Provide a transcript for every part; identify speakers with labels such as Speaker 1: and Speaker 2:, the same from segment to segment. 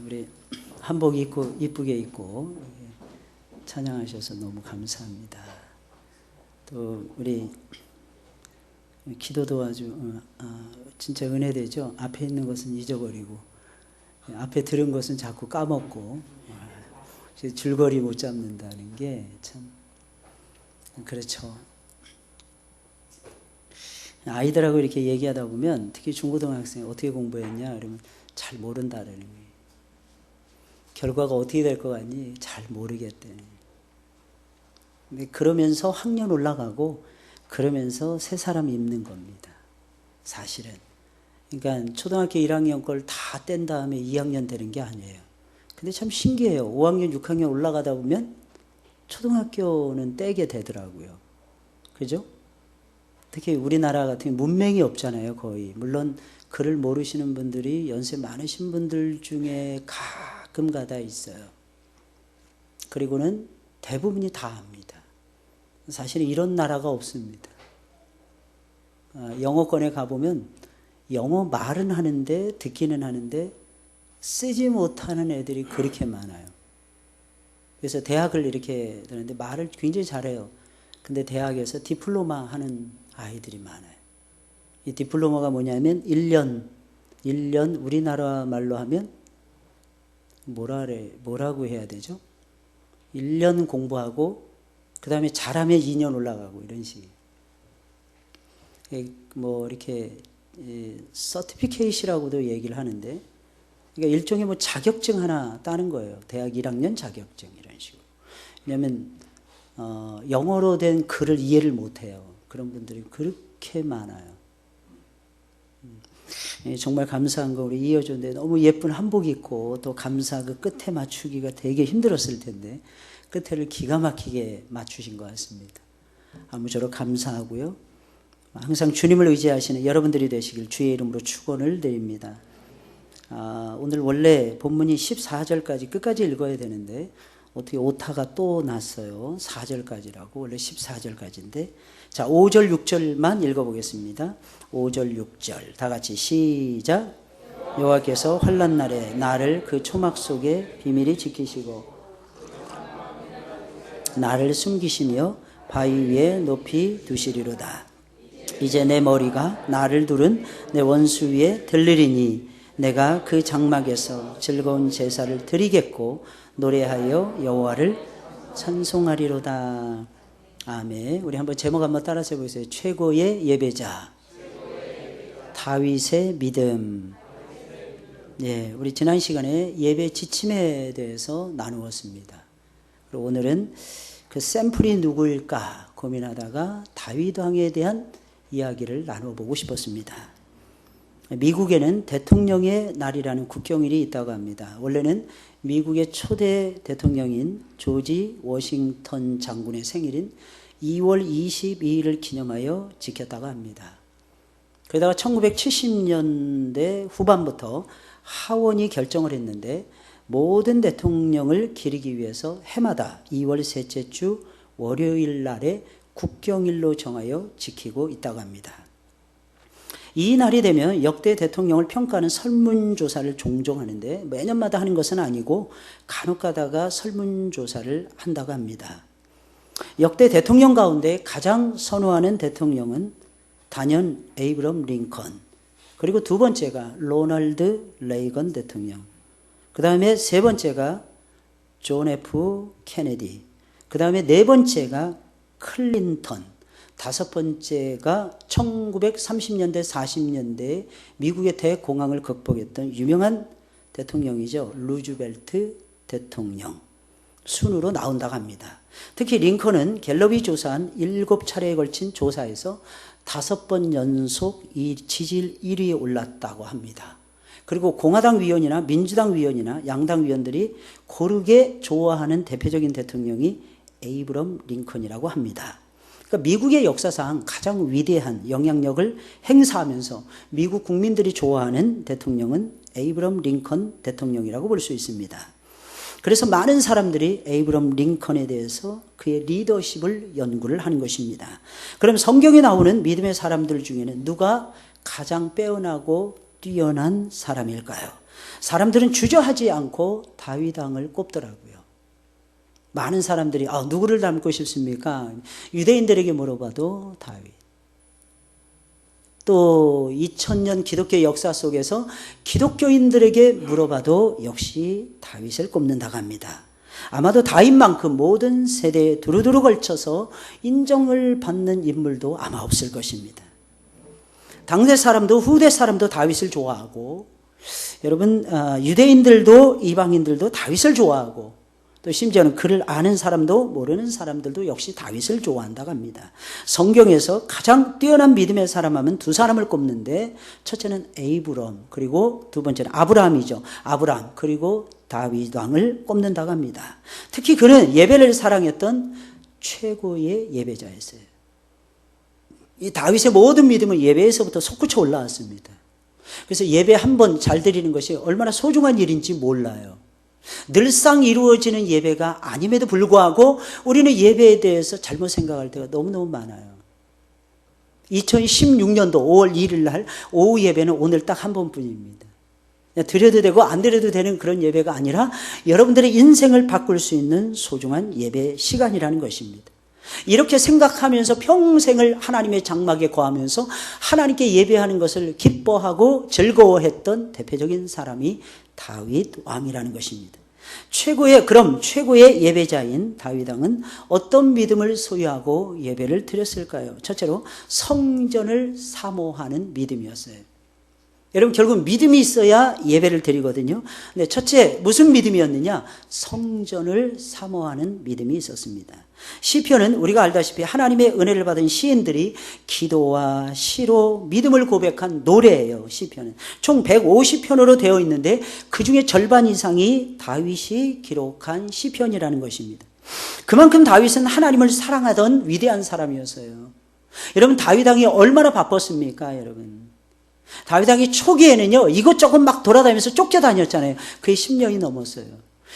Speaker 1: 우리 한복 입고 이쁘게 입고 찬양하셔서 너무 감사합니다. 또 우리 기도도 아주 진짜 은혜되죠. 앞에 있는 것은 잊어버리고 앞에 들은 것은 자꾸 까먹고 줄거리 못 잡는다는 게 참 그렇죠. 아이들하고 이렇게 얘기하다 보면 특히 중고등학생이 어떻게 공부했냐 그러면 잘 모른다라는 거예요. 결과가 어떻게 될 것 같니? 잘 모르겠대. 근데 그러면서 학년 올라가고 그러면서 새 사람 입는 겁니다. 사실은. 그러니까 초등학교 1학년 걸 다 뗀 다음에 2학년 되는 게 아니에요. 근데 참 신기해요. 5학년, 6학년 올라가다 보면 초등학교는 떼게 되더라고요. 그죠? 특히 우리나라 같은 경우 문맹이 없잖아요, 거의. 물론 글을 모르시는 분들이 연세 많으신 분들 중에 가끔 가다 있어요. 그리고는 대부분이 다 압니다. 사실은 이런 나라가 없습니다. 영어권에 가보면 영어 말은 하는데 듣기는 하는데 쓰지 못하는 애들이 그렇게 많아요. 그래서 대학을 이렇게 되는데 말을 굉장히 잘해요. 근데 대학에서 디플로마 하는 아이들이 많아요. 이 디플로마가 뭐냐면 1년 우리나라 말로 하면 뭐라고 해야 되죠? 1년 공부하고 그 다음에 잘하면 2년 올라가고 이런 식이에요. 뭐 이렇게 서티피케이시라고도 얘기를 하는데 그러니까 일종의 뭐 자격증 하나 따는 거예요. 대학 1학년 자격증 이런 식으로. 왜냐하면 영어로 된 글을 이해를 못해요. 그런 분들이 그렇게 많아요. 정말 감사한 거 우리 이어줬는데 너무 예쁜 한복 입고 또 감사 그 끝에 맞추기가 되게 힘들었을 텐데 끝에를 기가 막히게 맞추신 것 같습니다. 아무쪼록 감사하고요. 항상 주님을 의지하시는 여러분들이 되시길 주의 이름으로 축원을 드립니다. 오늘 원래 본문이 14절까지 끝까지 읽어야 되는데 어떻게 오타가 또 났어요. 4절까지라고 원래 14절까지인데 자 5절 6절만 읽어보겠습니다. 5절 6절 다 같이 시작. 여호와께서 환난 날에 나를 그 초막 속에 비밀히 지키시고 나를 숨기시며 바위 위에 높이 두시리로다. 이제 내 머리가 나를 두른 내 원수 위에 들리리니 내가 그 장막에서 즐거운 제사를 드리겠고 노래하여 여호와를 찬송하리로다. 아멘. 우리 한번 제목 한번 따라서 해보세요. 최고의 예배자 다윗의 믿음. 예, 우리 지난 시간에 예배 지침에 대해서 나누었습니다. 그리고 오늘은 그 샘플이 누구일까 고민하다가 다윗 왕에 대한 이야기를 나눠보고 싶었습니다. 미국에는 대통령의 날이라는 국경일이 있다고 합니다. 원래는 미국의 초대 대통령인 조지 워싱턴 장군의 생일인 2월 22일을 기념하여 지켰다고 합니다. 그러다가 1970년대 후반부터 하원이 결정을 했는데 모든 대통령을 기리기 위해서 해마다 2월 셋째 주 월요일 날에 국경일로 정하여 지키고 있다고 합니다. 이 날이 되면 역대 대통령을 평가하는 설문조사를 종종 하는데 매년마다 하는 것은 아니고 간혹 가다가 설문조사를 한다고 합니다. 역대 대통령 가운데 가장 선호하는 대통령은 단연 에이브럼 링컨, 그리고 두 번째가 로널드 레이건 대통령, 그 다음에 세 번째가 존 F 케네디, 그 다음에 네 번째가 클린턴, 다섯 번째가 1930년대 40년대에 미국의 대공황을 극복했던 유명한 대통령이죠. 루즈벨트 대통령 순으로 나온다고 합니다. 특히 링컨은 갤럽이 조사한 7차례에 걸친 조사에서 5번 연속 이 지지율 1위에 올랐다고 합니다. 그리고 공화당 위원이나 민주당 위원이나 양당 위원들이 고르게 좋아하는 대표적인 대통령이 에이브럼 링컨이라고 합니다. 그러니까 미국의 역사상 가장 위대한 영향력을 행사하면서 미국 국민들이 좋아하는 대통령은 에이브럼 링컨 대통령이라고 볼 수 있습니다. 그래서 많은 사람들이 에이브럼 링컨에 대해서 그의 리더십을 연구를 하는 것입니다. 그럼 성경에 나오는 믿음의 사람들 중에는 누가 가장 빼어나고 뛰어난 사람일까요? 사람들은 주저하지 않고 다윗 왕을 꼽더라고요. 많은 사람들이 누구를 닮고 싶습니까? 유대인들에게 물어봐도 다윗. 또 2000년 기독교 역사 속에서 기독교인들에게 물어봐도 역시 다윗을 꼽는다고 합니다. 아마도 다윗만큼 모든 세대에 두루두루 걸쳐서 인정을 받는 인물도 아마 없을 것입니다. 당대 사람도 후대 사람도 다윗을 좋아하고, 여러분 유대인들도 이방인들도 다윗을 좋아하고, 또 심지어는 그를 아는 사람도 모르는 사람들도 역시 다윗을 좋아한다고 합니다. 성경에서 가장 뛰어난 믿음의 사람 하면 두 사람을 꼽는데, 첫째는 에이브럼, 그리고 두 번째는 아브라함이죠. 아브라함, 그리고 다윗 왕을 꼽는다고 합니다. 특히 그는 예배를 사랑했던 최고의 예배자였어요. 이 다윗의 모든 믿음은 예배에서부터 솟구쳐 올라왔습니다. 그래서 예배 한 번 잘 드리는 것이 얼마나 소중한 일인지 몰라요. 늘상 이루어지는 예배가 아님에도 불구하고 우리는 예배에 대해서 잘못 생각할 때가 너무너무 많아요. 2016년도 5월 1일 날 오후 예배는 오늘 딱 한 번뿐입니다. 드려도 되고 안 드려도 되는 그런 예배가 아니라 여러분들의 인생을 바꿀 수 있는 소중한 예배 시간이라는 것입니다. 이렇게 생각하면서 평생을 하나님의 장막에 거하면서 하나님께 예배하는 것을 기뻐하고 즐거워했던 대표적인 사람이 다윗 왕이라는 것입니다. 최고의 예배자인 다윗 왕은 어떤 믿음을 소유하고 예배를 드렸을까요? 첫째로 성전을 사모하는 믿음이었어요. 여러분, 결국 믿음이 있어야 예배를 드리거든요. 근데 첫째, 무슨 믿음이었느냐? 성전을 사모하는 믿음이 있었습니다. 시편은 우리가 알다시피 하나님의 은혜를 받은 시인들이 기도와 시로 믿음을 고백한 노래예요. 시편은 총 150편으로 되어 있는데 그 중에 절반 이상이 다윗이 기록한 시편이라는 것입니다. 그만큼 다윗은 하나님을 사랑하던 위대한 사람이었어요. 여러분, 다윗 왕이 얼마나 바빴습니까? 여러분, 다윗 왕이 초기에는요 이것저것 막 돌아다니면서 쫓겨다녔잖아요. 그게 10년이 넘었어요.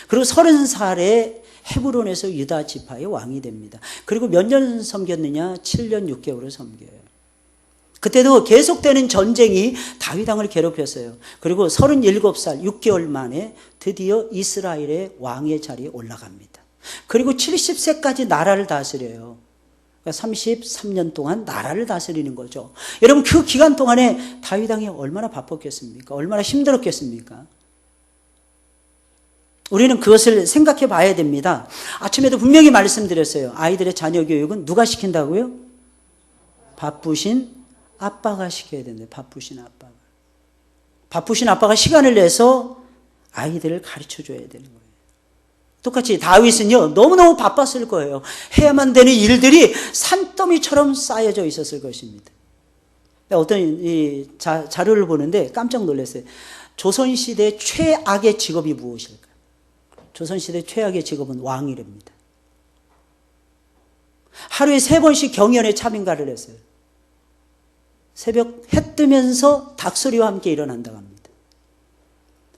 Speaker 1: 그리고 30살에 헤브론에서 유다 지파의 왕이 됩니다. 그리고 몇 년 섬겼느냐? 7년 6개월을 섬겨요. 그때도 계속되는 전쟁이 다윗 왕을 괴롭혔어요. 그리고 37살 6개월 만에 드디어 이스라엘의 왕의 자리에 올라갑니다. 그리고 70세까지 나라를 다스려요. 33년 동안 나라를 다스리는 거죠. 여러분, 그 기간 동안에 다윗 왕이 얼마나 바빴겠습니까? 얼마나 힘들었겠습니까? 우리는 그것을 생각해 봐야 됩니다. 아침에도 분명히 말씀드렸어요. 아이들의 자녀 교육은 누가 시킨다고요? 바쁘신 아빠가 시켜야 된대요. 바쁘신 아빠가. 바쁘신 아빠가 시간을 내서 아이들을 가르쳐 줘야 되는 거예요. 똑같이 다윗은요 너무너무 바빴을 거예요. 해야만 되는 일들이 산더미처럼 쌓여져 있었을 것입니다. 어떤 이 자료를 보는데 깜짝 놀랐어요. 조선시대 최악의 직업이 무엇일까? 조선시대 최악의 직업은 왕이랍니다. 하루에 3번씩 경연에 참인가를 했어요. 새벽 해 뜨면서 닭소리와 함께 일어난다고 합니다.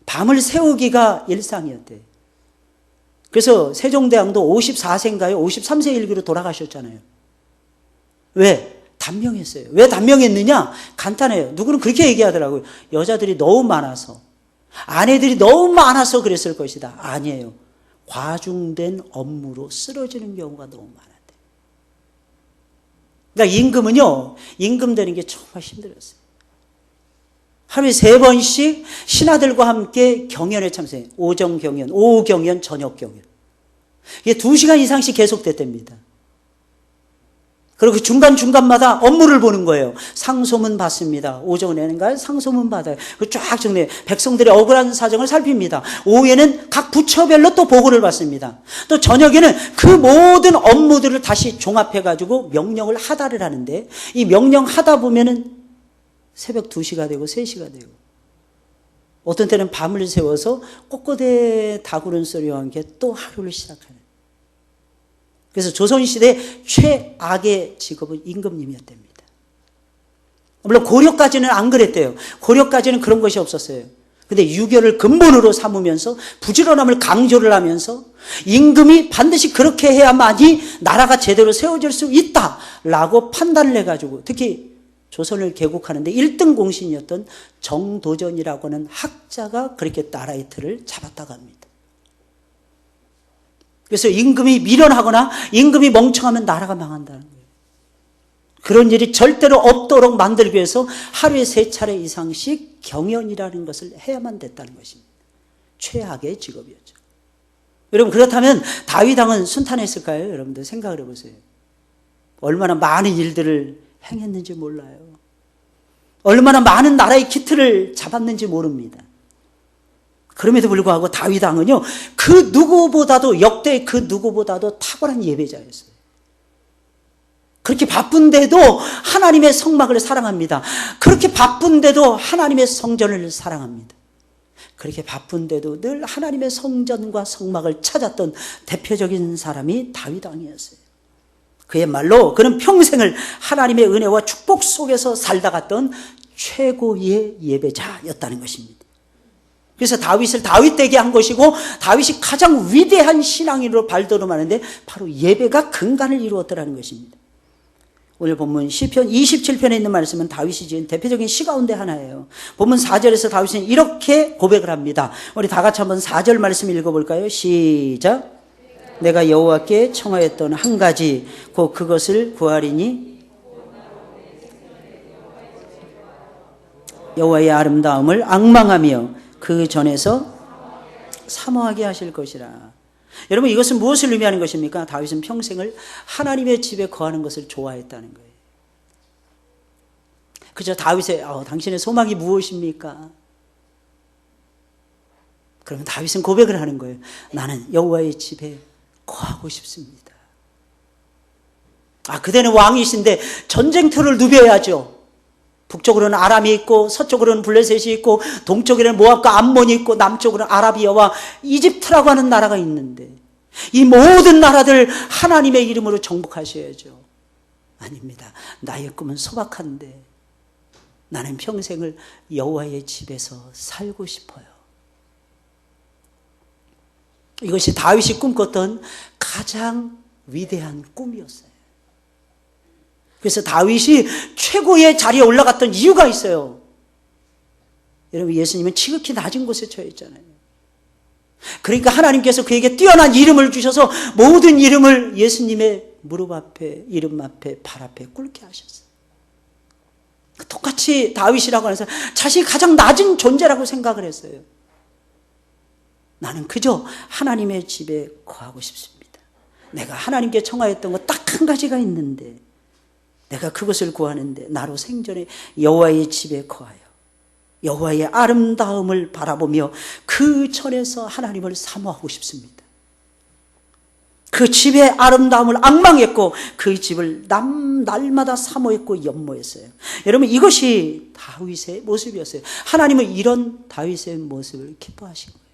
Speaker 1: 밤을 새우기가 일상이었대요. 그래서 세종대왕도 54세인가요? 53세 일기로 돌아가셨잖아요. 왜? 단명했어요. 왜 단명했느냐? 간단해요. 누구는 그렇게 얘기하더라고요. 여자들이 너무 많아서, 아내들이 너무 많아서 그랬을 것이다. 아니에요. 과중된 업무로 쓰러지는 경우가 너무 많았대요. 그러니까 임금은요, 임금 되는 게 정말 힘들었어요. 하루에 3번씩 신하들과 함께 경연에 참석해요. 오전 경연, 오후 경연, 저녁 경연. 이게 2시간 이상씩 계속됐답니다. 그리고 그 중간중간마다 업무를 보는 거예요. 상소문 받습니다. 오전에는 상소문 받아요. 쫙 정리해요. 백성들의 억울한 사정을 살핍니다. 오후에는 각 부처별로 또 보고를 받습니다. 또 저녁에는 그 모든 업무들을 다시 종합해가지고 명령을 하다를 하는데, 이 명령 하다 보면은 새벽 2시가 되고 3시가 되고, 어떤 때는 밤을 새워서 꼬꼬대 다구는 소리와 함께 또 하루를 시작하는. 그래서 조선시대 최악의 직업은 임금님이었답니다. 물론 고려까지는 안 그랬대요. 고려까지는 그런 것이 없었어요. 근데 유교를 근본으로 삼으면서 부지런함을 강조를 하면서 임금이 반드시 그렇게 해야만이 나라가 제대로 세워질 수 있다라고 판단을 해가지고, 특히 조선을 개국하는데 1등 공신이었던 정도전이라고 하는 학자가 그렇게 나라의 틀을 잡았다고 합니다. 그래서 임금이 미련하거나 임금이 멍청하면 나라가 망한다는 거예요. 그런 일이 절대로 없도록 만들기 위해서 하루에 3차례 이상씩 경연이라는 것을 해야만 됐다는 것입니다. 최악의 직업이었죠. 여러분, 그렇다면 다윗 왕은 순탄했을까요? 여러분들 생각을 해보세요. 얼마나 많은 일들을 행했는지 몰라요. 얼마나 많은 나라의 기틀을 잡았는지 모릅니다. 그럼에도 불구하고 다윗 왕은요, 그 누구보다도, 역대 그 누구보다도 탁월한 예배자였어요. 그렇게 바쁜데도 하나님의 성막을 사랑합니다. 그렇게 바쁜데도 하나님의 성전을 사랑합니다. 그렇게 바쁜데도 늘 하나님의 성전과 성막을 찾았던 대표적인 사람이 다윗 왕이었어요. 그의 말로 그는 평생을 하나님의 은혜와 축복 속에서 살다 갔던 최고의 예배자였다는 것입니다. 그래서 다윗을 다윗되게 한 것이고, 다윗이 가장 위대한 신앙인으로 발돋움하는데 바로 예배가 근간을 이루었더라는 것입니다. 오늘 본문 시편 27편에 있는 말씀은 다윗이 지은 대표적인 시 가운데 하나예요. 본문 4절에서 다윗은 이렇게 고백을 합니다. 우리 다 같이 한번 4절 말씀 읽어볼까요? 시작. 내가 여호와께 청하였던 한 가지 곧 그것을 구하리니 여호와의 아름다움을 앙망하며 그 전에서 사모하게 하실 것이라. 여러분, 이것은 무엇을 의미하는 것입니까? 다윗은 평생을 하나님의 집에 거하는 것을 좋아했다는 거예요. 그저 다윗의 당신의 소망이 무엇입니까? 그러면 다윗은 고백을 하는 거예요. 나는 여호와의 집에 거하고 싶습니다. 그대는 왕이신데 전쟁터를 누벼야죠. 북쪽으로는 아람이 있고 서쪽으로는 블레셋이 있고 동쪽에는 모압과 암몬이 있고 남쪽으로는 아라비아와 이집트라고 하는 나라가 있는데 이 모든 나라들 하나님의 이름으로 정복하셔야죠. 아닙니다. 나의 꿈은 소박한데 나는 평생을 여호와의 집에서 살고 싶어요. 이것이 다윗이 꿈꿨던 가장 위대한 꿈이었어요. 그래서 다윗이 최고의 자리에 올라갔던 이유가 있어요. 여러분, 예수님은 지극히 낮은 곳에 처해 있잖아요. 그러니까 하나님께서 그에게 뛰어난 이름을 주셔서 모든 이름을 예수님의 무릎 앞에, 이름 앞에, 발 앞에 꿇게 하셨어요. 똑같이 다윗이라고 하는 사람, 자신이 가장 낮은 존재라고 생각을 했어요. 나는 그저 하나님의 집에 거하고 싶습니다. 내가 하나님께 청하였던 것 딱 한 가지가 있는데 내가 그것을 구하는데 나로 생전에 여호와의 집에 거하여 여호와의 아름다움을 바라보며 그 전에서 하나님을 사모하고 싶습니다. 그 집의 아름다움을 앙망했고 그 집을 날마다 사모했고 연모했어요. 여러분, 이것이 다윗의 모습이었어요. 하나님은 이런 다윗의 모습을 기뻐하신 거예요.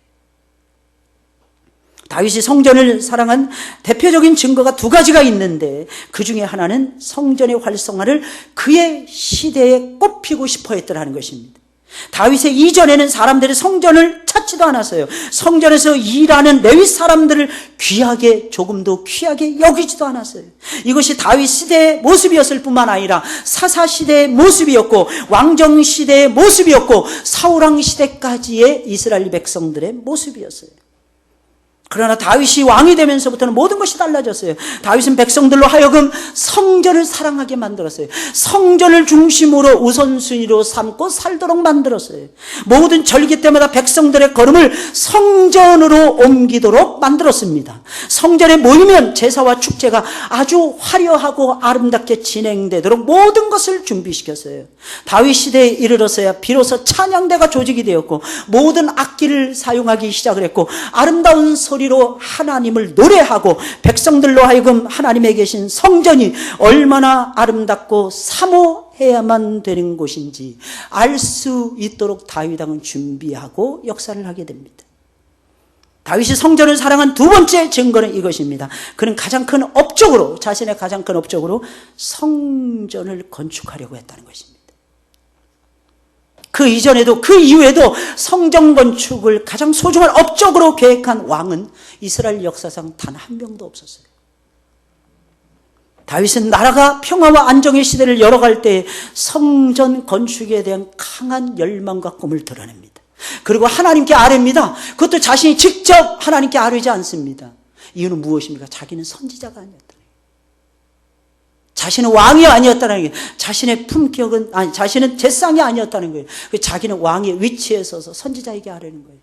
Speaker 1: 다윗이 성전을 사랑한 대표적인 증거가 두 가지가 있는데 그 중에 하나는 성전의 활성화를 그의 시대에 꼽히고 싶어 했더라는 것입니다. 다윗의 이전에는 사람들이 성전을 찾지도 않았어요. 성전에서 일하는 레위 사람들을 조금도 귀하게 여기지도 않았어요. 이것이 다윗 시대의 모습이었을 뿐만 아니라 사사 시대의 모습이었고 왕정 시대의 모습이었고 사울왕 시대까지의 이스라엘 백성들의 모습이었어요. 그러나 다윗이 왕이 되면서부터는 모든 것이 달라졌어요. 다윗은 백성들로 하여금 성전을 사랑하게 만들었어요. 성전을 중심으로 우선순위로 삼고 살도록 만들었어요. 모든 절기 때마다 백성들의 걸음을 성전으로 옮기도록 만들었습니다. 성전에 모이면 제사와 축제가 아주 화려하고 아름답게 진행되도록 모든 것을 준비시켰어요. 다윗 시대에 이르러서야 비로소 찬양대가 조직이 되었고 모든 악기를 사용하기 시작을 했고 아름다운 소리로 하나님을 노래하고 백성들로 하여금 하나님에 계신 성전이 얼마나 아름답고 사모해야만 되는 곳인지 알 수 있도록 다윗 왕은 준비하고 역사를 하게 됩니다. 다윗이 성전을 사랑한 두 번째 증거는 이것입니다. 그는 자신의 가장 큰 업적으로 성전을 건축하려고 했다는 것입니다. 그 이전에도 그 이후에도 성전 건축을 가장 소중한 업적으로 계획한 왕은 이스라엘 역사상 단 한 명도 없었어요. 다윗은 나라가 평화와 안정의 시대를 열어갈 때 성전 건축에 대한 강한 열망과 꿈을 드러냅니다. 그리고 하나님께 아뢰입니다. 그것도 자신이 직접 하나님께 아뢰지 않습니다. 이유는 무엇입니까? 자기는 선지자가 아니었다는 거예요. 자신은 왕이 아니었다는 거예요. 자신의 품격은 아니, 자신은 제상이 아니었다는 거예요. 자기는 왕의 위치에 서서 선지자에게 아뢰는 거예요.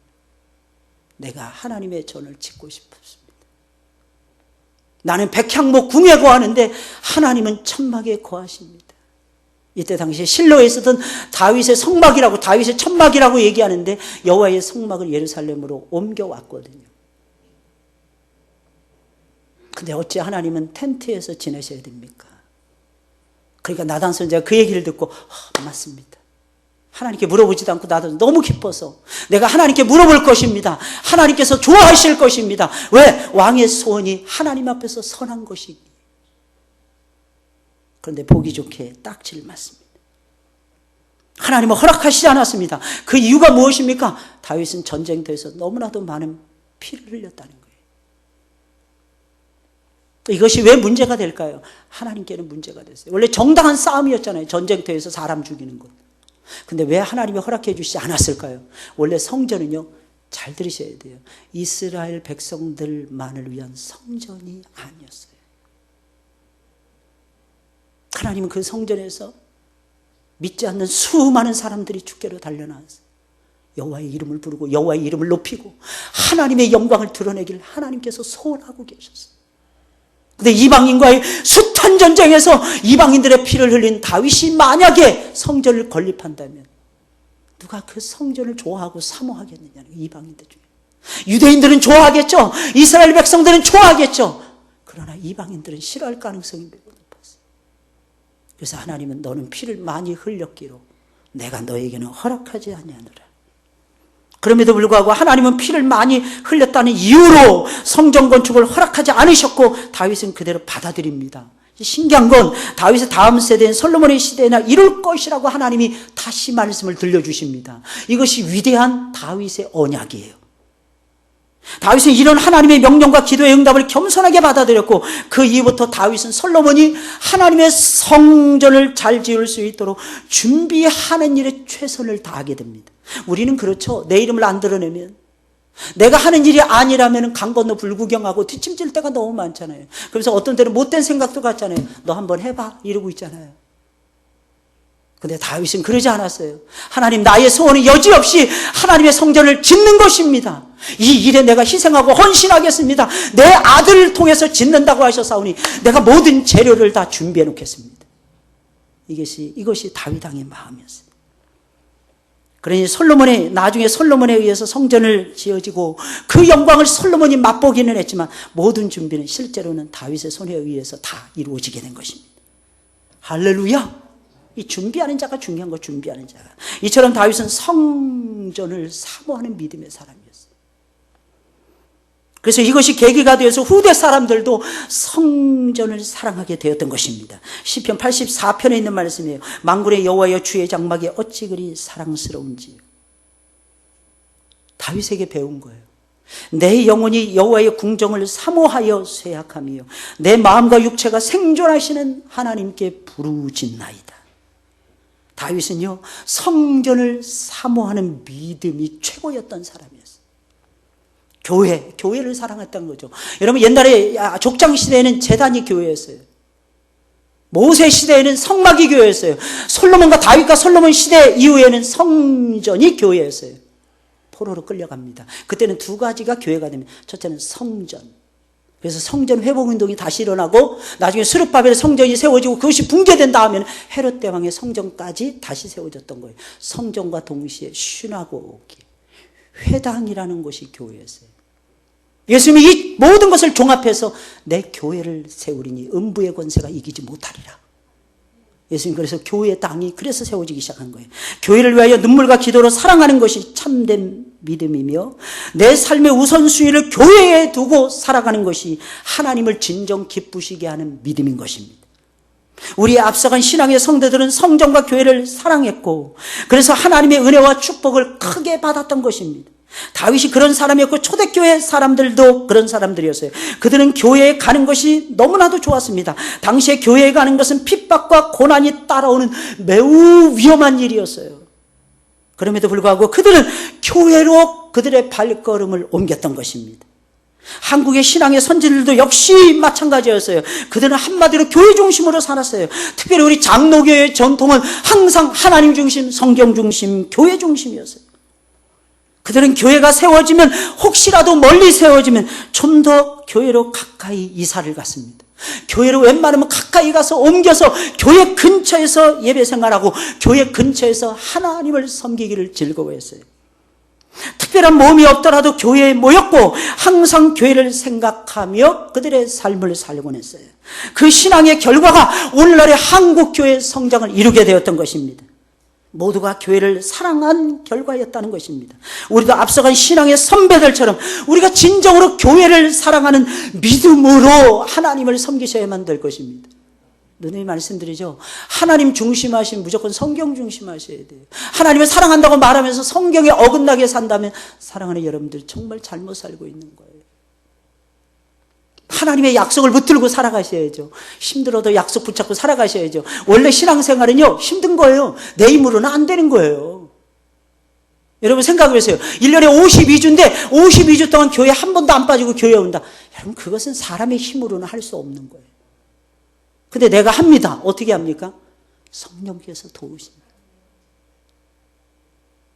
Speaker 1: 내가 하나님의 전을 짓고 싶었습니다. 나는 백향목 궁에 거하는데 하나님은 천막에 거하십니다. 이때 당시에 실로에 있었던 다윗의 성막이라고, 다윗의 천막이라고 얘기하는데 여호와의 성막을 예루살렘으로 옮겨왔거든요. 근데 어찌 하나님은 텐트에서 지내셔야 됩니까? 그러니까 나단 선지자가 그 얘기를 듣고 맞습니다. 하나님께 물어보지도 않고 나도 너무 기뻐서 내가 하나님께 물어볼 것입니다. 하나님께서 좋아하실 것입니다. 왜? 왕의 소원이 하나님 앞에서 선한 것이기. 그런데 보기 좋게 딱지를 맞습니다. 하나님은 허락하시지 않았습니다. 그 이유가 무엇입니까? 다윗은 전쟁터에서 너무나도 많은 피를 흘렸다는 거예요. 이것이 왜 문제가 될까요? 하나님께는 문제가 됐어요. 원래 정당한 싸움이었잖아요. 전쟁터에서 사람 죽이는 것. 근데 왜 하나님이 허락해 주시지 않았을까요? 원래 성전은요, 잘 들으셔야 돼요. 이스라엘 백성들만을 위한 성전이 아니었어요. 하나님은 그 성전에서 믿지 않는 수많은 사람들이 주께로 달려나와서 여호와의 이름을 부르고 여호와의 이름을 높이고 하나님의 영광을 드러내길 하나님께서 소원하고 계셨어요. 근데 이방인과의 숱한 전쟁에서 이방인들의 피를 흘린 다윗이 만약에 성전을 건립한다면 누가 그 성전을 좋아하고 사모하겠느냐는 이방인들 중에. 유대인들은 좋아하겠죠. 이스라엘 백성들은 좋아하겠죠. 그러나 이방인들은 싫어할 가능성이 매우 높았어요. 그래서 하나님은 너는 피를 많이 흘렸기로 내가 너에게는 허락하지 아니하노라. 그럼에도 불구하고 하나님은 피를 많이 흘렸다는 이유로 성전 건축을 허락하지 않으셨고 다윗은 그대로 받아들입니다. 신기한 건 다윗의 다음 세대인 솔로몬의 시대에나 이룰 것이라고 하나님이 다시 말씀을 들려주십니다. 이것이 위대한 다윗의 언약이에요. 다윗은 이런 하나님의 명령과 기도의 응답을 겸손하게 받아들였고 그 이후부터 다윗은 솔로몬이 하나님의 성전을 잘 지을 수 있도록 준비하는 일에 최선을 다하게 됩니다. 우리는 그렇죠. 내 이름을 안 드러내면, 내가 하는 일이 아니라면 강 건너 불구경하고 뒷짐질 때가 너무 많잖아요. 그래서 어떤 때는 못된 생각도 같잖아요. 너 한번 해봐 이러고 있잖아요. 근데 다윗은 그러지 않았어요. 하나님, 나의 소원은 여지없이 하나님의 성전을 짓는 것입니다. 이 일에 내가 희생하고 헌신하겠습니다. 내 아들을 통해서 짓는다고 하셨사오니 내가 모든 재료를 다 준비해 놓겠습니다. 이것이 다윗 왕의 마음이었어요. 그러니 나중에 솔로몬에 의해서 성전을 지어지고 그 영광을 솔로몬이 맛보기는 했지만 모든 준비는 실제로는 다윗의 손에 의해서 다 이루어지게 된 것입니다. 할렐루야! 이 준비하는 자가 중요한 거, 준비하는 자가. 이처럼 다윗은 성전을 사모하는 믿음의 사람이었어요. 그래서 이것이 계기가 되어서 후대 사람들도 성전을 사랑하게 되었던 것입니다. 시편 84편에 있는 말씀이에요. 만군의 여호와여, 주의 장막이 어찌 그리 사랑스러운지요. 다윗에게 배운 거예요. 내 영혼이 여호와의 궁정을 사모하여 쇠약하며 내 마음과 육체가 생존하시는 하나님께 부르짖나이다. 다윗은요, 성전을 사모하는 믿음이 최고였던 사람이었어요. 교회를 사랑했다는 거죠. 여러분, 옛날에 족장 시대에는 제단이 교회였어요. 모세 시대에는 성막이 교회였어요. 솔로몬과 다윗과 솔로몬 시대 이후에는 성전이 교회였어요. 포로로 끌려갑니다. 그때는 두 가지가 교회가 됩니다. 첫째는 성전. 그래서 성전 회복운동이 다시 일어나고 나중에 스룹바벨 성전이 세워지고 그것이 붕괴된 다음에는 헤롯 대왕의 성전까지 다시 세워졌던 거예요. 성전과 동시에 슈나고기, 회당이라는 곳이 교회였어요. 예수님이 이 모든 것을 종합해서 내 교회를 세우리니 음부의 권세가 이기지 못하리라. 예수님 그래서 교회의 땅이 그래서 세워지기 시작한 거예요. 교회를 위하여 눈물과 기도로 사랑하는 것이 참된 믿음이며 내 삶의 우선순위를 교회에 두고 살아가는 것이 하나님을 진정 기쁘시게 하는 믿음인 것입니다. 우리의 앞서간 신앙의 성도들은 성전과 교회를 사랑했고 그래서 하나님의 은혜와 축복을 크게 받았던 것입니다. 다윗이 그런 사람이었고 초대교회 사람들도 그런 사람들이었어요. 그들은 교회에 가는 것이 너무나도 좋았습니다. 당시에 교회에 가는 것은 핍박과 고난이 따라오는 매우 위험한 일이었어요. 그럼에도 불구하고 그들은 교회로 그들의 발걸음을 옮겼던 것입니다. 한국의 신앙의 선진들도 역시 마찬가지였어요. 그들은 한마디로 교회 중심으로 살았어요. 특별히 우리 장로교회의 전통은 항상 하나님 중심, 성경 중심, 교회 중심이었어요. 그들은 교회가 세워지면 혹시라도 멀리 세워지면 좀 더 교회로 가까이 이사를 갔습니다. 교회로 웬만하면 가까이 가서 옮겨서 교회 근처에서 예배 생활하고 교회 근처에서 하나님을 섬기기를 즐거워했어요. 특별한 모험이 없더라도 교회에 모였고 항상 교회를 생각하며 그들의 삶을 살곤 했어요. 그 신앙의 결과가 오늘날의 한국교회의 성장을 이루게 되었던 것입니다. 모두가 교회를 사랑한 결과였다는 것입니다. 우리도 앞서간 신앙의 선배들처럼 우리가 진정으로 교회를 사랑하는 믿음으로 하나님을 섬기셔야만 될 것입니다. 누누이 말씀드리죠. 하나님 중심하시면 무조건 성경 중심하셔야 돼요. 하나님을 사랑한다고 말하면서 성경에 어긋나게 산다면 사랑하는 여러분들 정말 잘못 살고 있는 거예요. 하나님의 약속을 붙들고 살아가셔야죠. 힘들어도 약속 붙잡고 살아가셔야죠. 원래 신앙생활은요 힘든 거예요. 내 힘으로는 안 되는 거예요. 여러분 생각해 보세요. 1년에 52주인데 52주 동안 교회 한 번도 안 빠지고 교회에 온다. 여러분 그것은 사람의 힘으로는 할 수 없는 거예요. 근데 내가 합니다. 어떻게 합니까? 성령께서 도우십니다.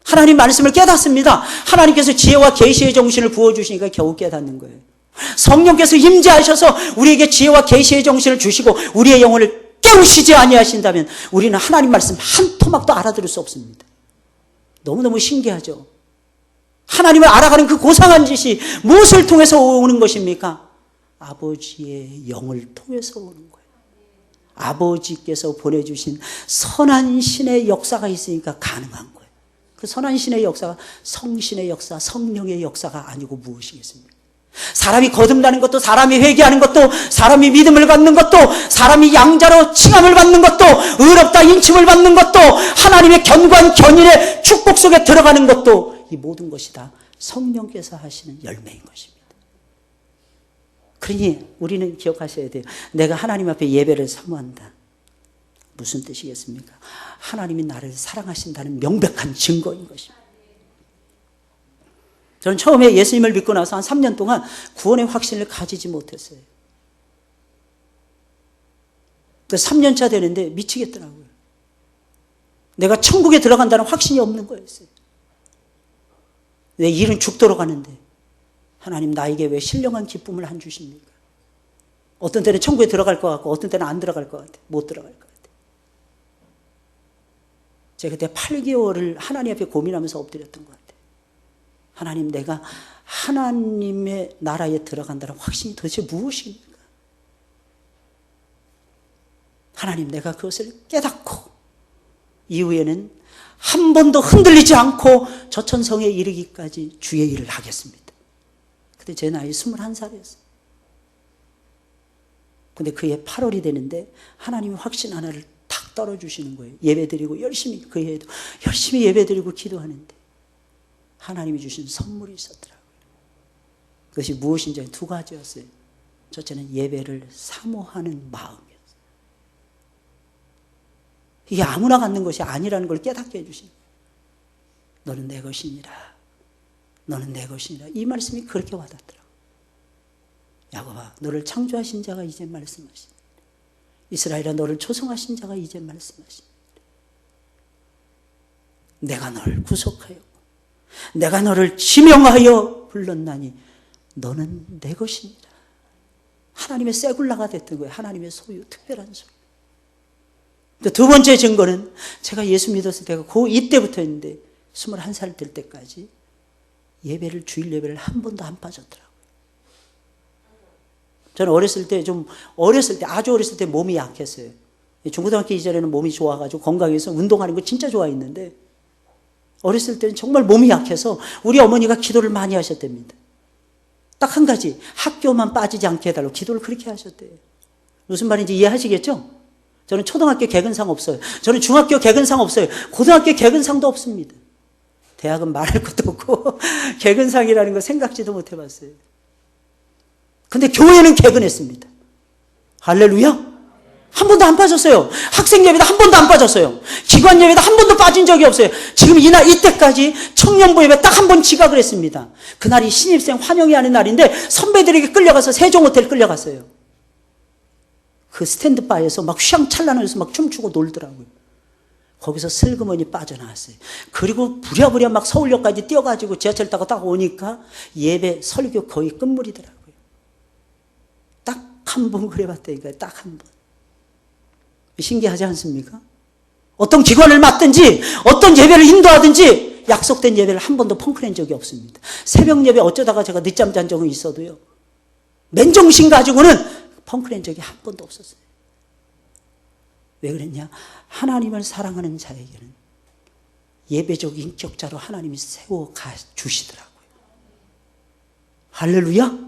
Speaker 1: 하나님 말씀을 깨닫습니다. 하나님께서 지혜와 계시의 정신을 부어주시니까 겨우 깨닫는 거예요. 성령께서 임재하셔서 우리에게 지혜와 계시의 정신을 주시고 우리의 영혼을 깨우시지 아니하신다면 우리는 하나님 말씀 한 토막도 알아들을 수 없습니다. 너무너무 신기하죠. 하나님을 알아가는 그 고상한 짓이 무엇을 통해서 오는 것입니까? 아버지의 영을 통해서 오는 거예요. 아버지께서 보내주신 선한 신의 역사가 있으니까 가능한 거예요. 그 선한 신의 역사가 성신의 역사, 성령의 역사가 아니고 무엇이겠습니까? 사람이 거듭나는 것도, 사람이 회개하는 것도, 사람이 믿음을 갖는 것도, 사람이 양자로 칭함을 받는 것도, 의롭다 인침을 받는 것도, 하나님의 견고한 견인의 축복 속에 들어가는 것도, 이 모든 것이 다 성령께서 하시는 열매인 것입니다. 그러니 우리는 기억하셔야 돼요. 내가 하나님 앞에 예배를 사모한다. 무슨 뜻이겠습니까? 하나님이 나를 사랑하신다는 명백한 증거인 것입니다. 저는 처음에 예수님을 믿고 나서 한 3년 동안 구원의 확신을 가지지 못했어요. 3년차 되는데 미치겠더라고요. 내가 천국에 들어간다는 확신이 없는 거였어요. 내 일은 죽도록 하는데 하나님 나에게 왜 신령한 기쁨을 안 주십니까? 어떤 때는 천국에 들어갈 것 같고 어떤 때는 안 들어갈 것 같아. 못 들어갈 것 같아. 제가 그때 8개월을 하나님 앞에 고민하면서 엎드렸던 것 같아요. 하나님, 내가 하나님의 나라에 들어간다는 확신이 도대체 무엇입니까? 하나님, 내가 그것을 깨닫고 이후에는 한 번도 흔들리지 않고 저천성에 이르기까지 주의 일을 하겠습니다. 그때 제 나이 21살이었어요. 근데 그해 8월이 되는데 하나님이 확신 하나를 탁 떨어주시는 거예요. 예배드리고 열심히, 그 해에도 열심히 예배드리고 기도하는데 하나님이 주신 선물이 있었더라고요. 그것이 무엇인지 두 가지였어요. 첫째는 예배를 사모하는 마음이었어요. 이게 아무나 갖는 것이 아니라는 걸 깨닫게 해주신 거예요. 너는 내 것이니라. 너는 내 것이니라. 이 말씀이 그렇게 와닿더라고요. 야곱아, 너를 창조하신 자가 이제 말씀하시니 이스라엘아, 너를 조성하신 자가 이제 말씀하시니 내가 너를 구속하였고 내가 너를 지명하여 불렀나니 너는 내 것이니라. 하나님의 쇠굴라가 됐던 거예요. 하나님의 소유, 특별한 소유. 두 번째 증거는 제가 예수 믿었을 때가 이때부터였는데 21살 될 때까지 예배를, 주일 예배를 한 번도 안 빠졌더라고요. 저는 아주 어렸을 때 몸이 약했어요. 중고등학교 이전에는 몸이 좋아가지고 건강해서 운동하는 거 진짜 좋아했는데 어렸을 때는 정말 몸이 약해서 우리 어머니가 기도를 많이 하셨답니다. 딱 한 가지, 학교만 빠지지 않게 해달라고 기도를 그렇게 하셨대요. 무슨 말인지 이해하시겠죠? 저는 초등학교 개근상 없어요. 저는 중학교 개근상 없어요. 고등학교 개근상도 없습니다. 대학은 말할 것도 없고 개근상이라는 거 생각지도 못 해봤어요. 근데 교회는 개근했습니다. 할렐루야. 한 번도 안 빠졌어요. 학생 예배도 한 번도 안 빠졌어요. 기관 예배도 한 번도 빠진 적이 없어요. 지금 이때까지 청년부 예배 딱 한 번 지각을 했습니다. 그날이 신입생 환영이 하는 날인데 선배들에게 끌려가서 세종호텔 끌려갔어요. 그 스탠드바에서 막 휘황찬란해서 막 춤추고 놀더라고요. 거기서 슬그머니 빠져나왔어요. 그리고 부랴부랴 막 서울역까지 뛰어가지고 지하철 타고 딱 오니까 예배 설교 거의 끝물이더라고요. 딱 한 번 그래봤다니까요. 딱 한 번. 신기하지 않습니까? 어떤 기관을 맡든지 어떤 예배를 인도하든지 약속된 예배를 한 번도 펑크낸 적이 없습니다. 새벽 예배 어쩌다가 제가 늦잠 잔 적은 있어도요. 맨정신 가지고는 펑크낸 적이 한 번도 없었어요. 왜 그랬냐? 하나님을 사랑하는 자에게는 예배적 인격자로 하나님이 세워가 주시더라고요. 할렐루야?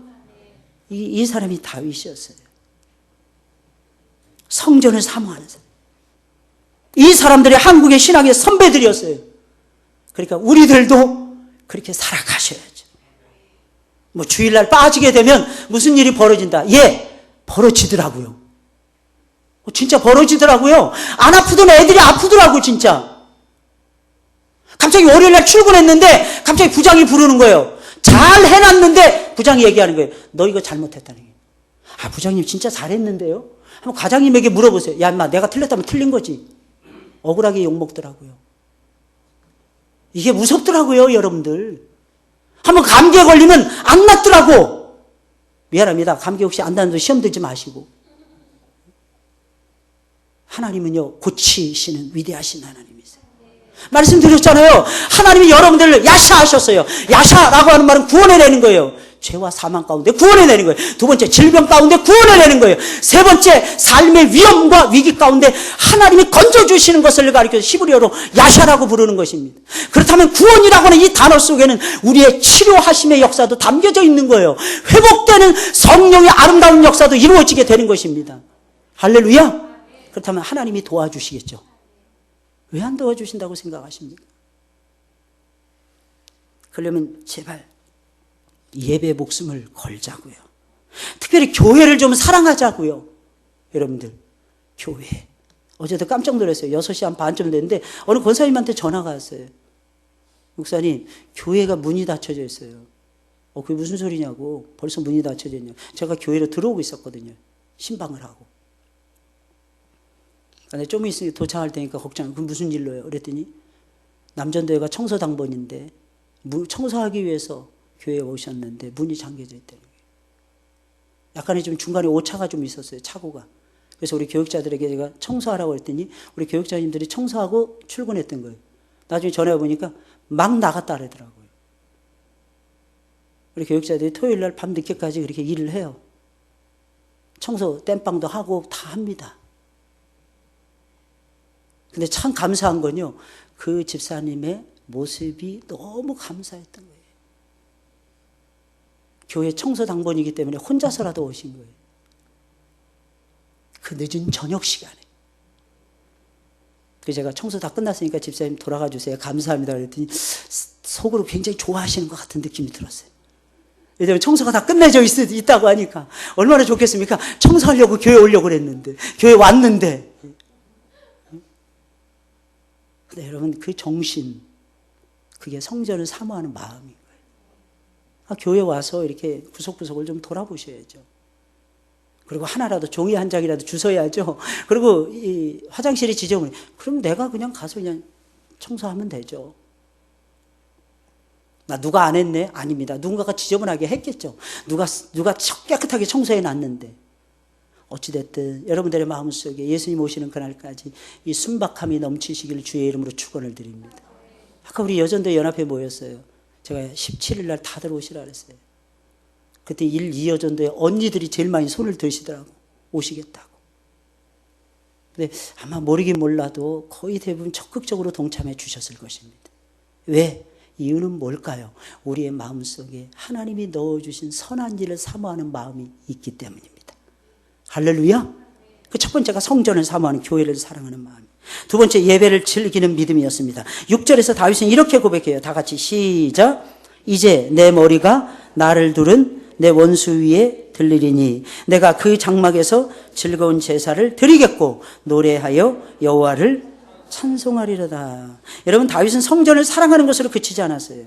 Speaker 1: 이 사람이 다윗이었어요. 성전을 사모하는 사람. 이 사람들이 한국의 신학의 선배들이었어요. 그러니까 우리들도 그렇게 살아가셔야죠. 뭐 주일날 빠지게 되면 무슨 일이 벌어진다. 예, 벌어지더라고요. 진짜 벌어지더라고요. 안 아프던 애들이 아프더라고 진짜. 갑자기 월요일날 출근했는데 갑자기 부장이 부르는 거예요. 잘 해놨는데 부장이 얘기하는 거예요. 너 이거 잘못했다는 거예요. 아, 부장님 진짜 잘했는데요. 한번 과장님에게 물어보세요. 야, 인마 내가 틀렸다면 틀린 거지. 억울하게 욕먹더라고요. 이게 무섭더라고요, 여러분들. 한번 감기에 걸리면 안 낫더라고. 미안합니다. 감기 혹시 안 나는데 시험 들지 마시고. 하나님은요, 고치시는 위대하신 하나님이세요. 말씀드렸잖아요. 하나님이 여러분들을 야샤하셨어요. 야샤라고 하는 말은 구원해내는 거예요. 죄와 사망 가운데 구원해내는 거예요. 두 번째, 질병 가운데 구원해내는 거예요. 세 번째, 삶의 위험과 위기 가운데 하나님이 건져주시는 것을 가리켜서 히브리어로 야샤라고 부르는 것입니다. 그렇다면 구원이라고 하는 이 단어 속에는 우리의 치료하심의 역사도 담겨져 있는 거예요. 회복되는 성령의 아름다운 역사도 이루어지게 되는 것입니다. 할렐루야. 그렇다면 하나님이 도와주시겠죠. 왜 안 도와주신다고 생각하십니까? 그러면 제발 예배 목숨을 걸자고요. 특별히 교회를 좀 사랑하자고요. 여러분들, 교회. 어제도 깜짝 놀랐어요. 6시 한 반쯤 됐는데 어느 권사님한테 전화가 왔어요. 목사님, 교회가 문이 닫혀져 있어요. 그게 무슨 소리냐고. 벌써 문이 닫혀져 있냐고. 제가 교회로 들어오고 있었거든요. 신방을 하고. 근데 좀 있으면 도착할 테니까 걱정. 그럼 무슨 일로요? 그랬더니 남전도회가 청소당번인데 청소하기 위해서 교회에 오셨는데 문이 잠겨져 있다는 거예요. 약간의 좀 중간에 오차가 좀 있었어요. 착오가. 그래서 우리 교육자들에게 제가 청소하라고 했더니 우리 교육자님들이 청소하고 출근했던 거예요. 나중에 전화해 보니까 막 나갔다 그러더라고요. 우리 교육자들이 토요일 날 밤 늦게까지 그렇게 일을 해요. 청소 땜빵도 하고 다 합니다. 근데 참 감사한 건요, 그 집사님의 모습이 너무 감사했던 거예요. 교회 청소 당번이기 때문에 혼자서라도 오신 거예요. 그 늦은 저녁 시간에. 그래서 제가 청소 다 끝났으니까 집사님 돌아가 주세요. 감사합니다. 그랬더니 속으로 굉장히 좋아하시는 것 같은 느낌이 들었어요. 왜냐하면 청소가 다 끝내져 있다고 하니까 얼마나 좋겠습니까? 청소하려고 교회 오려고 그랬는데, 교회 왔는데. 근데 여러분, 그 정신, 그게 성전을 사모하는 마음인 거예요. 교회 와서 이렇게 구석구석을 좀 돌아보셔야죠. 그리고 하나라도 종이 한 장이라도 주워야죠. 그리고 이 화장실이 지저분해. 그럼 내가 그냥 가서 그냥 청소하면 되죠. 나 누가 안 했네? 아닙니다. 누군가가 지저분하게 했겠죠. 누가 깨끗하게 청소해 놨는데. 어찌됐든 여러분들의 마음속에 예수님 오시는 그날까지 이 순박함이 넘치시기를 주의 이름으로 축원을 드립니다. 아까 우리 여전도 연합회 모였어요. 제가 17일 날 다들 오시라 그랬어요. 그때 2여전도에 언니들이 제일 많이 손을 드시더라고. 오시겠다고. 근데 아마 모르긴 몰라도 거의 대부분 적극적으로 동참해 주셨을 것입니다. 왜? 이유는 뭘까요? 우리의 마음속에 하나님이 넣어주신 선한 일을 사모하는 마음이 있기 때문입니다. 할렐루야. 그 첫 번째가 성전을 사모하는 교회를 사랑하는 마음. 두 번째 예배를 즐기는 믿음이었습니다. 6절에서 다윗은 이렇게 고백해요. 다 같이 시작. 이제 내 머리가 나를 두른 내 원수 위에 들리리니 내가 그 장막에서 즐거운 제사를 드리겠고 노래하여 여호와를 찬송하리로다. 여러분, 다윗은 성전을 사랑하는 것으로 그치지 않았어요.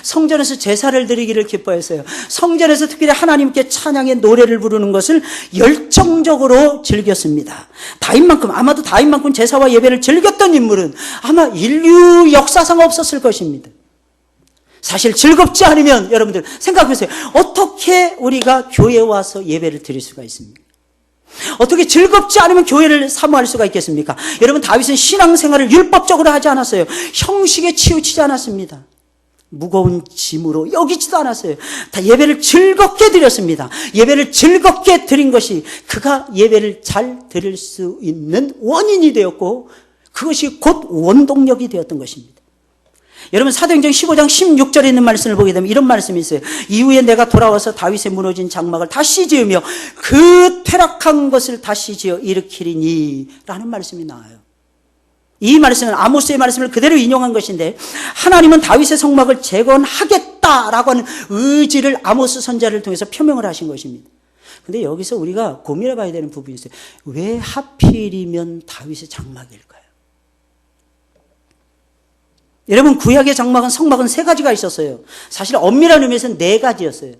Speaker 1: 성전에서 제사를 드리기를 기뻐했어요. 성전에서 특별히 하나님께 찬양의 노래를 부르는 것을 열정적으로 즐겼습니다. 아마도 다윗만큼 제사와 예배를 즐겼던 인물은 아마 인류 역사상 없었을 것입니다. 사실 즐겁지 않으면 여러분들 생각해보세요. 어떻게 우리가 교회에 와서 예배를 드릴 수가 있습니까? 어떻게 즐겁지 않으면 교회를 사모할 수가 있겠습니까? 여러분, 다윗은 신앙생활을 율법적으로 하지 않았어요. 형식에 치우치지 않았습니다. 무거운 짐으로 여기지도 않았어요. 다 예배를 즐겁게 드렸습니다. 예배를 즐겁게 드린 것이 그가 예배를 잘 드릴 수 있는 원인이 되었고 그것이 곧 원동력이 되었던 것입니다. 여러분, 사도행전 15장 16절에 있는 말씀을 보게 되면 이런 말씀이 있어요. 이후에 내가 돌아와서 다윗의 무너진 장막을 다시 지으며 그 퇴락한 것을 다시 지어 일으키리니 라는 말씀이 나와요. 이 말씀은 아모스의 말씀을 그대로 인용한 것인데 하나님은 다윗의 성막을 재건하겠다라고 하는 의지를 아모스 선지자를 통해서 표명을 하신 것입니다. 그런데 여기서 우리가 고민해 봐야 되는 부분이 있어요. 왜 하필이면 다윗의 장막일까요? 여러분, 구약의 성막은 세 가지가 있었어요. 사실 엄밀한 의미에서는 네 가지였어요.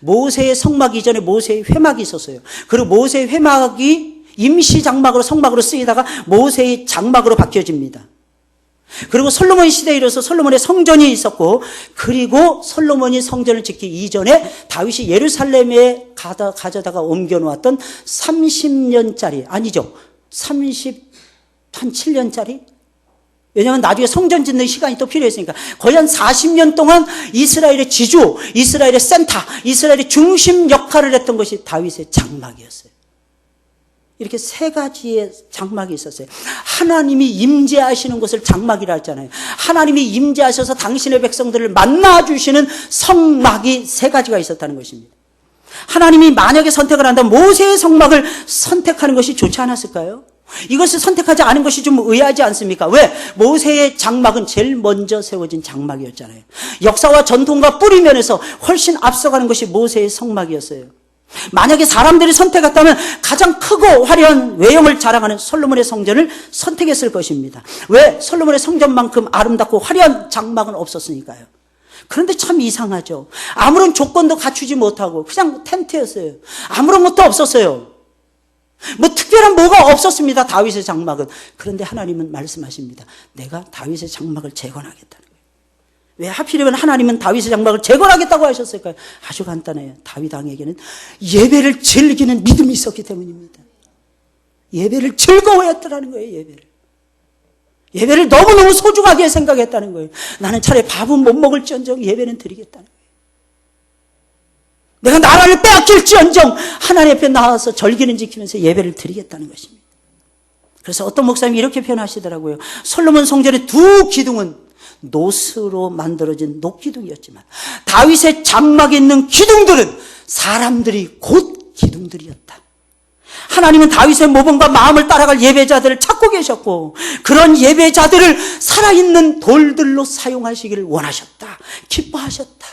Speaker 1: 모세의 성막 이전에 모세의 회막이 있었어요. 그리고 모세의 회막이 임시 장막으로 성막으로 쓰이다가 모세의 장막으로 바뀌어집니다. 그리고 솔로몬 시대에 이르러서 솔로몬의 성전이 있었고, 그리고 솔로몬이 성전을 짓기 이전에 다윗이 예루살렘에 가져다가 옮겨놓았던 30년짜리, 아니죠, 7년짜리? 왜냐하면 나중에 성전 짓는 시간이 또 필요했으니까 거의 한 40년 동안 이스라엘의 지주, 이스라엘의 센터, 이스라엘의 중심 역할을 했던 것이 다윗의 장막이었어요. 이렇게 세 가지의 장막이 있었어요. 하나님이 임재하시는 것을 장막이라 했잖아요. 하나님이 임재하셔서 당신의 백성들을 만나주시는 성막이 세 가지가 있었다는 것입니다. 하나님이 만약에 선택을 한다면 모세의 성막을 선택하는 것이 좋지 않았을까요? 이것을 선택하지 않은 것이 좀 의아하지 않습니까? 왜? 모세의 장막은 제일 먼저 세워진 장막이었잖아요. 역사와 전통과 뿌리 면에서 훨씬 앞서가는 것이 모세의 성막이었어요. 만약에 사람들이 선택했다면 가장 크고 화려한 외형을 자랑하는 솔로몬의 성전을 선택했을 것입니다. 왜? 솔로몬의 성전만큼 아름답고 화려한 장막은 없었으니까요. 그런데 참 이상하죠. 아무런 조건도 갖추지 못하고 그냥 텐트였어요. 아무런 것도 없었어요. 뭐 특별한 뭐가 없었습니다. 다윗의 장막은. 그런데 하나님은 말씀하십니다. 내가 다윗의 장막을 재건하겠다는 거예요. 왜 하필이면 하나님은 다윗의 장막을 재건하겠다고 하셨을까요? 아주 간단해요. 다윗 왕에게는 예배를 즐기는 믿음이 있었기 때문입니다. 예배를 즐거워했더라는 거예요. 예배를 너무너무 소중하게 생각했다는 거예요. 나는 차라리 밥은 못 먹을지언정 예배는 드리겠다는 거예요. 내가 나라를 빼앗길지언정 하나님 앞에 나와서 절기는 지키면서 예배를 드리겠다는 것입니다. 그래서 어떤 목사님이 이렇게 표현하시더라고요. 솔로몬 성전의 두 기둥은 노스로 만들어진 녹기둥이었지만 다윗의 장막에 있는 기둥들은 사람들이 곧 기둥들이었다. 하나님은 다윗의 모범과 마음을 따라갈 예배자들을 찾고 계셨고 그런 예배자들을 살아있는 돌들로 사용하시기를 원하셨다. 기뻐하셨다.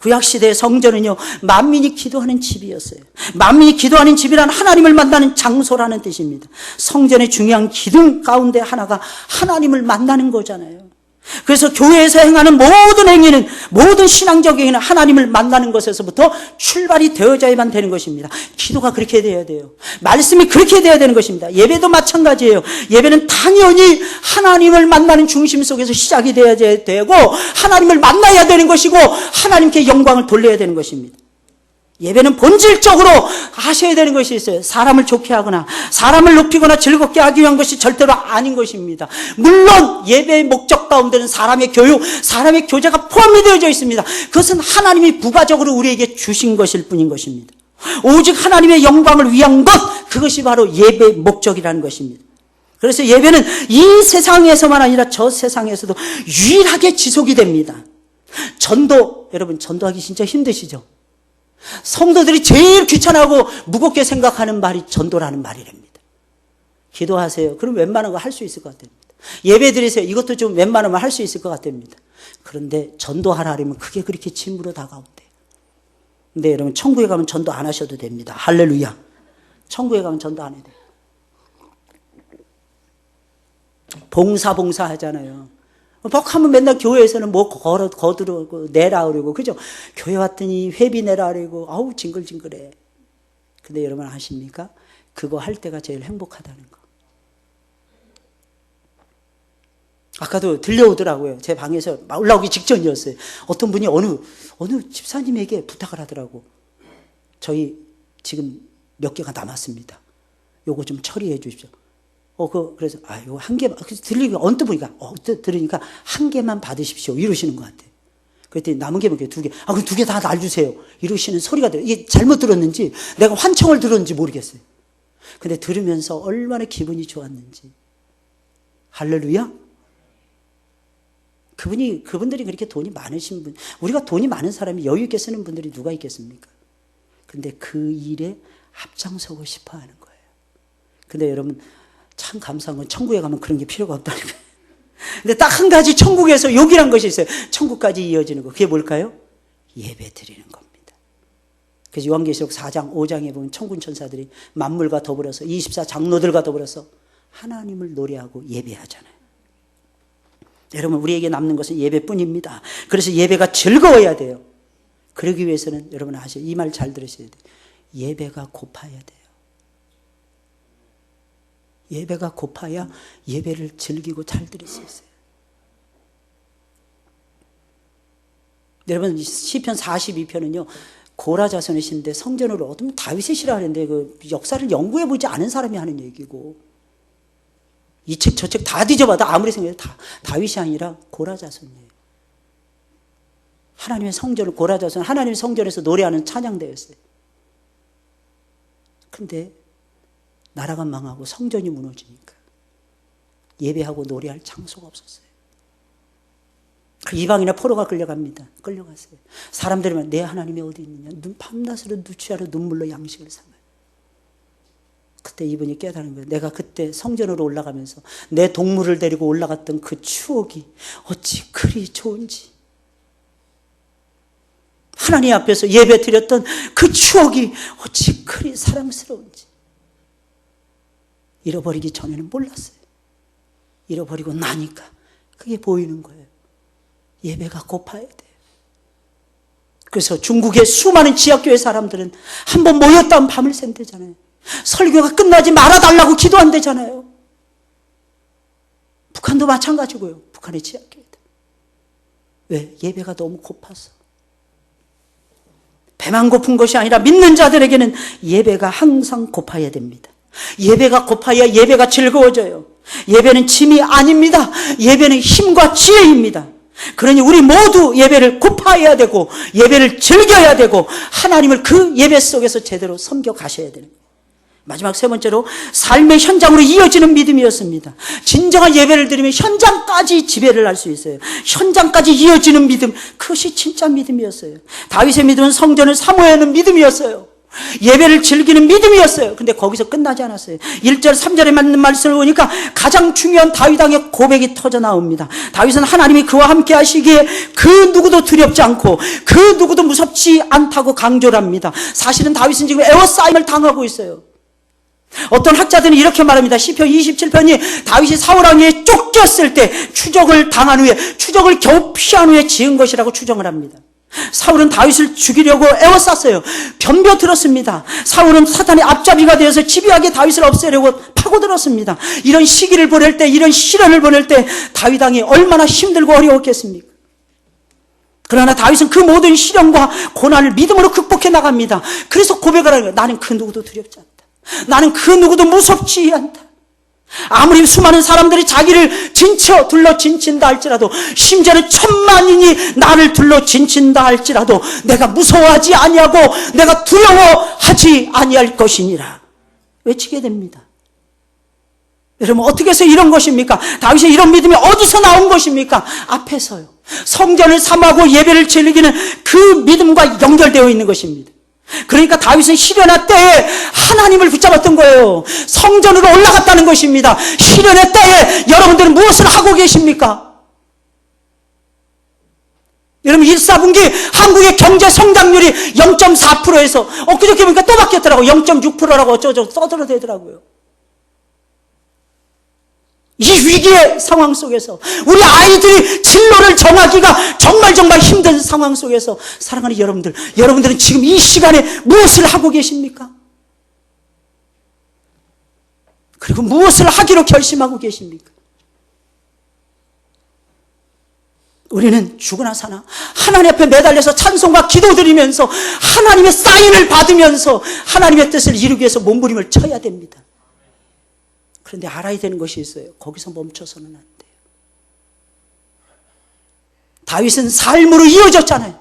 Speaker 1: 구약시대의 성전은요, 만민이 기도하는 집이었어요. 만민이 기도하는 집이란 하나님을 만나는 장소라는 뜻입니다. 성전의 중요한 기둥 가운데 하나가 하나님을 만나는 거잖아요. 그래서 교회에서 행하는 모든 행위는, 모든 신앙적 행위는 하나님을 만나는 것에서부터 출발이 되어져야만 되는 것입니다. 기도가 그렇게 되어야 돼요. 말씀이 그렇게 되어야 되는 것입니다. 예배도 마찬가지예요. 예배는 당연히 하나님을 만나는 중심 속에서 시작이 되어야 되고 하나님을 만나야 되는 것이고 하나님께 영광을 돌려야 되는 것입니다. 예배는 본질적으로 하셔야 되는 것이 있어요. 사람을 좋게 하거나 사람을 높이거나 즐겁게 하기 위한 것이 절대로 아닌 것입니다. 물론 예배의 목적 가운데는 사람의 교육, 사람의 교제가 포함이 되어져 있습니다. 그것은 하나님이 부가적으로 우리에게 주신 것일 뿐인 것입니다. 오직 하나님의 영광을 위한 것, 그것이 바로 예배의 목적이라는 것입니다. 그래서 예배는 이 세상에서만 아니라 저 세상에서도 유일하게 지속이 됩니다. 전도, 여러분 전도하기 진짜 힘드시죠? 성도들이 제일 귀찮아하고 무겁게 생각하는 말이 전도라는 말이랍니다. 기도하세요. 그럼 웬만한 거 할 수 있을 것 같답니다. 예배 드리세요. 이것도 좀 웬만하면 할 수 있을 것 같답니다. 그런데 전도하라 하면 그게 그렇게 짐으로 다가온대요. 근데 여러분 천국에 가면 전도 안 하셔도 됩니다. 할렐루야. 천국에 가면 전도 안 해도 돼요. 봉사 하잖아요. 하면 맨날 교회에서는 뭐 거두고 내라 그러고, 그죠? 교회 왔더니 회비 내라 그러고, 아우, 징글징글해. 근데 여러분 아십니까? 그거 할 때가 제일 행복하다는 거. 아까도 들려오더라고요. 제 방에서 올라오기 직전이었어요. 어떤 분이 어느 집사님에게 부탁을 하더라고. 저희 지금 몇 개가 남았습니다. 요거 좀 처리해 주십시오. 그래서, 요거 한 개만, 들리니까, 언뜻 보니까, 들으니까 한 개만 받으십시오. 이러시는 것 같아요. 그랬더니 남은 게 몇 개, 2개. 그럼 2개 다 날 주세요. 이러시는 소리가 들어요. 이게 잘못 들었는지, 내가 환청을 들었는지 모르겠어요. 근데 들으면서 얼마나 기분이 좋았는지. 할렐루야? 그분들이 그렇게 돈이 많으신 분, 우리가 돈이 많은 사람이 여유 있게 쓰는 분들이 누가 있겠습니까? 근데 그 일에 앞장서고 싶어 하는 거예요. 근데 여러분, 참 감사한 건 천국에 가면 그런 게 필요가 없다는 거예요. 근데 딱 한 가지 천국에서 욕이란 것이 있어요. 천국까지 이어지는 거. 그게 뭘까요? 예배 드리는 겁니다. 그래서 요한계시록 4장, 5장에 보면 천군 천사들이 만물과 더불어서 24장로들과 더불어서 하나님을 노래하고 예배하잖아요. 여러분, 우리에게 남는 것은 예배뿐입니다. 그래서 예배가 즐거워야 돼요. 그러기 위해서는 여러분 아셔요. 이 말 잘 들으셔야 돼요. 예배가 고파야 돼요. 예배가 고파야 예배를 즐기고 잘 드릴 수 있어요. 여러분, 시편 42편은요, 고라 자손의 시인데 성전으로 얻으면 다윗의 시라 하는데 그 역사를 연구해 보지 않은 사람이 하는 얘기고, 이 책 저 책 다 뒤져봐도 아무리 생각해도 다 다윗이 아니라 고라 자손이에요. 하나님의 성전을, 고라 자손, 하나님의 성전에서 노래하는 찬양대였어요. 근데 나라가 망하고 성전이 무너지니까 예배하고 노래할 장소가 없었어요. 이방이나 포로가 끌려갔어요. 사람들이 내 하나님이 어디 있느냐, 밤낮으로 누추하러 눈물로 양식을 삼아요. 그때 이분이 깨달은 거예요. 내가 그때 성전으로 올라가면서 내 동물을 데리고 올라갔던 그 추억이 어찌 그리 좋은지, 하나님 앞에서 예배 드렸던 그 추억이 어찌 그리 사랑스러운지 잃어버리기 전에는 몰랐어요. 잃어버리고 나니까 그게 보이는 거예요. 예배가 고파야 돼요. 그래서 중국의 수많은 지하교회 사람들은 한번 모였다면 밤을 샌대잖아요. 설교가 끝나지 말아달라고 기도한대잖아요. 북한도 마찬가지고요. 북한의 지하교회들. 왜? 예배가 너무 고파서. 배만 고픈 것이 아니라 믿는 자들에게는 예배가 항상 고파야 됩니다. 예배가 고파야 예배가 즐거워져요. 예배는 짐이 아닙니다. 예배는 힘과 지혜입니다. 그러니 우리 모두 예배를 고파해야 되고 예배를 즐겨야 되고 하나님을 그 예배 속에서 제대로 섬겨 가셔야 되는 거예요. 마지막 세 번째로 삶의 현장으로 이어지는 믿음이었습니다. 진정한 예배를 드리면 현장까지 지배를 할 수 있어요. 현장까지 이어지는 믿음, 그것이 진짜 믿음이었어요. 다윗의 믿음은 성전을 사모해야 하는 믿음이었어요. 예배를 즐기는 믿음이었어요. 근데 거기서 끝나지 않았어요. 1절 3절에 맞는 말씀을 보니까 가장 중요한 다윗 왕의 고백이 터져 나옵니다. 다윗은 하나님이 그와 함께 하시기에 그 누구도 두렵지 않고 그 누구도 무섭지 않다고 강조를 합니다. 사실은 다윗은 지금 에워싸임을 당하고 있어요. 어떤 학자들은 이렇게 말합니다. 시편 27편이 다윗이 사울 왕에게 쫓겼을 때 추적을 당한 후에, 추적을 겨우 피한 후에 지은 것이라고 추정을 합니다. 사울은 다윗을 죽이려고 애워쌌어요. 변벼들었습니다. 사울은 사탄의 앞잡이가 되어서 집요하게 다윗을 없애려고 파고들었습니다. 이런 시기를 보낼 때, 이런 시련을 보낼 때 다윗 왕이 얼마나 힘들고 어려웠겠습니까? 그러나 다윗은 그 모든 시련과 고난을 믿음으로 극복해 나갑니다. 그래서 고백을 하는 거예요. 나는 그 누구도 두렵지 않다. 나는 그 누구도 무섭지 않다. 아무리 수많은 사람들이 자기를 둘러 진친다 할지라도, 심지어는 천만인이 나를 둘러 진친다 할지라도 내가 무서워하지 아니하고 내가 두려워하지 아니할 것이니라 외치게 됩니다. 여러분, 어떻게 해서 이런 것입니까? 다윗의 이런 믿음이 어디서 나온 것입니까? 앞에서요. 성전을 삼하고 예배를 즐기는 그 믿음과 연결되어 있는 것입니다. 그러니까 다윗은 시련의 때에 하나님을 붙잡았던 거예요. 성전으로 올라갔다는 것입니다. 시련의 때에 여러분들은 무엇을 하고 계십니까? 여러분 1, 4분기 한국의 경제 성장률이 0.4%에서 엊그저께 보니까 또 바뀌었더라고. 0.6%라고 어쩌고 떠들어대더라고요. 이 위기의 상황 속에서 우리 아이들이 진로를 정하기가 정말 힘든 상황 속에서 사랑하는 여러분들은 지금 이 시간에 무엇을 하고 계십니까? 그리고 무엇을 하기로 결심하고 계십니까? 우리는 죽으나 사나 하나님 앞에 매달려서 찬송과 기도드리면서 하나님의 사인을 받으면서 하나님의 뜻을 이루기 위해서 몸부림을 쳐야 됩니다. 그런데 알아야 되는 것이 있어요. 거기서 멈춰서는 안 돼요. 다윗은 삶으로 이어졌잖아요.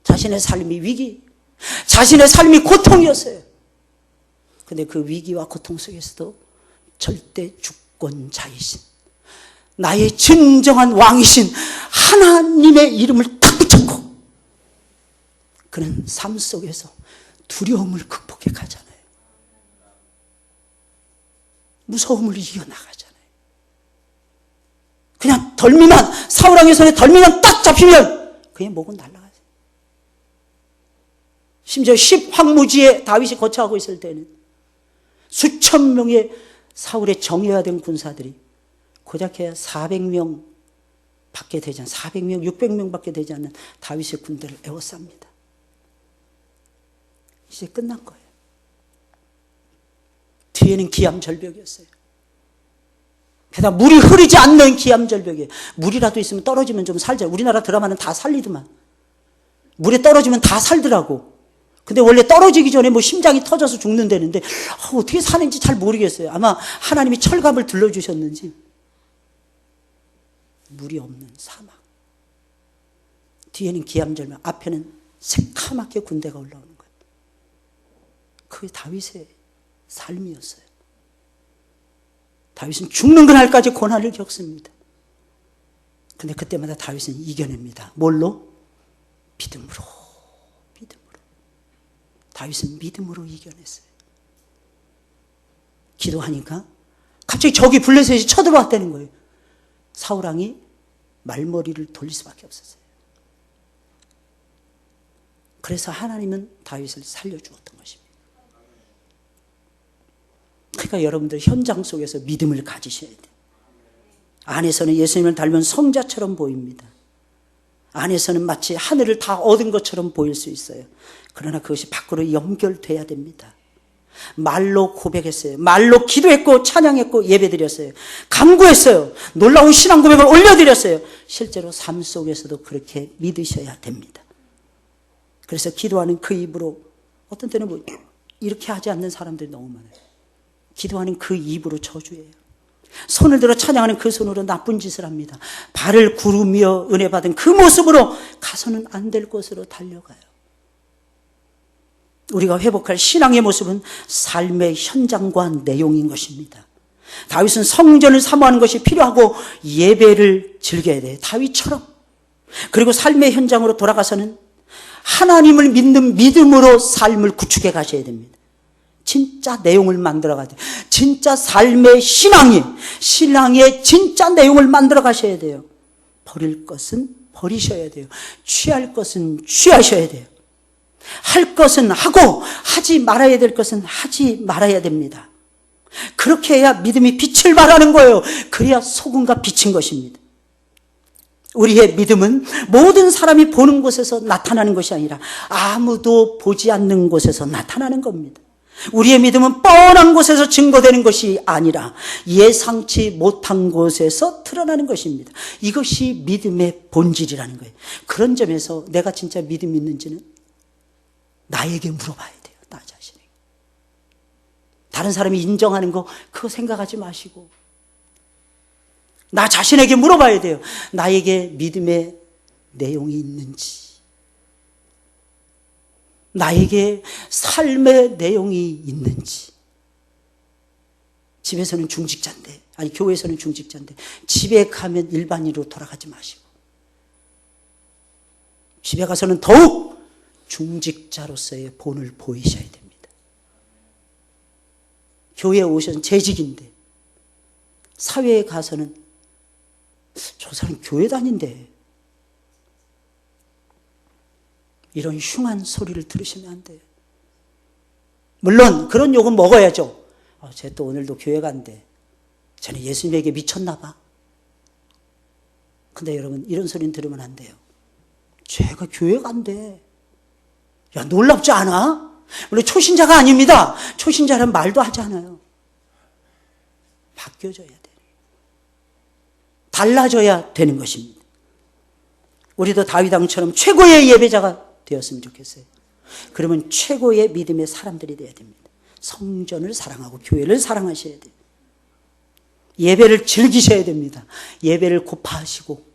Speaker 1: 자신의 삶이 위기, 자신의 삶이 고통이었어요. 그런데 그 위기와 고통 속에서도 절대 주권자이신, 나의 진정한 왕이신 하나님의 이름을 딱 붙잡고 그는 삶 속에서 두려움을 극복해 가잖아요. 무서움을 이겨나가잖아요. 그냥 덜미만, 사울왕의 손에 덜미만 딱 잡히면 그의 목은 날아가요. 심지어 10황무지에 다윗이 거처하고 있을 때는 수천 명의 사울의 정예화된 군사들이 고작해야 400명 밖에 되지 않는, 400명, 600명 밖에 되지 않는 다윗의 군대를 에워쌉니다. 이제 끝난 거예요. 뒤에는 기암절벽이었어요. 게다가 물이 흐르지 않는 기암절벽이에요. 물이라도 있으면 떨어지면 좀 살자. 우리나라 드라마는 다 살리더만. 물에 떨어지면 다 살더라고. 근데 원래 떨어지기 전에 뭐 심장이 터져서 죽는다는데 어떻게 사는지 잘 모르겠어요. 아마 하나님이 철갑을 들러주셨는지. 물이 없는 사막. 뒤에는 기암절벽, 앞에는 새카맣게 군대가 올라오는 거예요. 그게 다윗의 삶이었어요. 다윗은 죽는 그날까지 고난을 겪습니다. 그런데 그때마다 다윗은 이겨냅니다. 뭘로? 믿음으로. 다윗은 믿음으로 이겨냈어요. 기도하니까 갑자기 적이 블레셋이 쳐들어왔다는 거예요. 사울왕이 말머리를 돌릴 수밖에 없었어요. 그래서 하나님은 다윗을 살려주었던 것입니다. 그러니까 여러분들 현장 속에서 믿음을 가지셔야 돼요. 안에서는 예수님을 닮은 성자처럼 보입니다. 안에서는 마치 하늘을 다 얻은 것처럼 보일 수 있어요. 그러나 그것이 밖으로 연결돼야 됩니다. 말로 고백했어요. 말로 기도했고 찬양했고 예배드렸어요. 간구했어요. 놀라운 신앙 고백을 올려드렸어요. 실제로 삶 속에서도 그렇게 믿으셔야 됩니다. 그래서 기도하는 그 입으로, 어떤 때는 뭐 이렇게 하지 않는 사람들이 너무 많아요. 기도하는 그 입으로 저주해요. 손을 들어 찬양하는 그 손으로 나쁜 짓을 합니다. 발을 구르며 은혜 받은 그 모습으로 가서는 안 될 곳으로 달려가요. 우리가 회복할 신앙의 모습은 삶의 현장과 내용인 것입니다. 다윗은 성전을 사모하는 것이 필요하고 예배를 즐겨야 돼요. 다윗처럼. 그리고 삶의 현장으로 돌아가서는 하나님을 믿는 믿음으로 삶을 구축해 가셔야 됩니다. 진짜 내용을 만들어 가야 돼요. 진짜 삶의 신앙의 진짜 내용을 만들어 가셔야 돼요. 버릴 것은 버리셔야 돼요. 취할 것은 취하셔야 돼요. 할 것은 하고 하지 말아야 될 것은 하지 말아야 됩니다. 그렇게 해야 믿음이 빛을 발하는 거예요. 그래야 소금과 빛인 것입니다. 우리의 믿음은 모든 사람이 보는 곳에서 나타나는 것이 아니라 아무도 보지 않는 곳에서 나타나는 겁니다. 우리의 믿음은 뻔한 곳에서 증거되는 것이 아니라 예상치 못한 곳에서 드러나는 것입니다. 이것이 믿음의 본질이라는 거예요. 그런 점에서 내가 진짜 믿음이 있는지는 나에게 물어봐야 돼요. 나 자신에게. 다른 사람이 인정하는 거 그거 생각하지 마시고 나 자신에게 물어봐야 돼요. 나에게 믿음의 내용이 있는지, 나에게 삶의 내용이 있는지. 집에서는 중직자인데, 아니 교회에서는 중직자인데 집에 가면 일반인으로 돌아가지 마시고 집에 가서는 더욱 중직자로서의 본을 보이셔야 됩니다. 교회에 오셔서 재직인데 사회에 가서는 저 사람 교회 다닌대, 이런 흉한 소리를 들으시면 안 돼요. 물론 그런 욕은 먹어야죠. 쟤 또 오늘도 교회 간대, 쟤는 예수님에게 미쳤나 봐. 근데 여러분, 이런 소리는 들으면 안 돼요. 쟤가 교회 간대. 야, 놀랍지 않아? 원래 초신자가 아닙니다. 초신자란 말도 하지 않아요. 바뀌어져야 돼요. 달라져야 되는 것입니다. 우리도 다윗 왕처럼 최고의 예배자가 되었으면 좋겠어요. 그러면 최고의 믿음의 사람들이 되어야 됩니다. 성전을 사랑하고 교회를 사랑하셔야 돼요. 예배를 즐기셔야 됩니다. 예배를 고파하시고.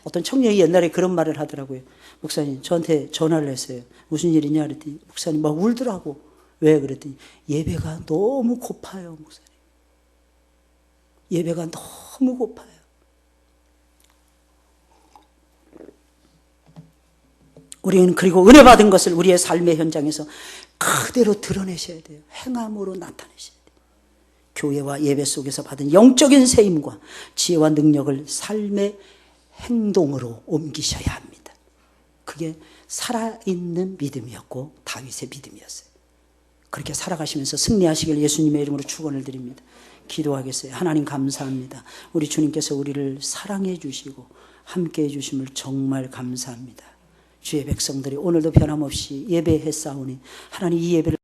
Speaker 1: 어떤 청년이 옛날에 그런 말을 하더라고요. 목사님, 저한테 전화를 했어요. 무슨 일이냐 그랬더니 목사님 막 울더라고. 왜 그랬더니 예배가 너무 고파요, 목사님. 예배가 너무 고파요. 우리는 그리고 은혜 받은 것을 우리의 삶의 현장에서 그대로 드러내셔야 돼요. 행함으로 나타내셔야 돼요. 교회와 예배 속에서 받은 영적인 세임과 지혜와 능력을 삶의 행동으로 옮기셔야 합니다. 그게 살아있는 믿음이었고 다윗의 믿음이었어요. 그렇게 살아가시면서 승리하시길 예수님의 이름으로 축원을 드립니다. 기도하겠어요. 하나님 감사합니다. 우리 주님께서 우리를 사랑해 주시고 함께해 주심을 정말 감사합니다. 주의 백성들이 오늘도 변함없이 예배했사오니 하나님 이 예배를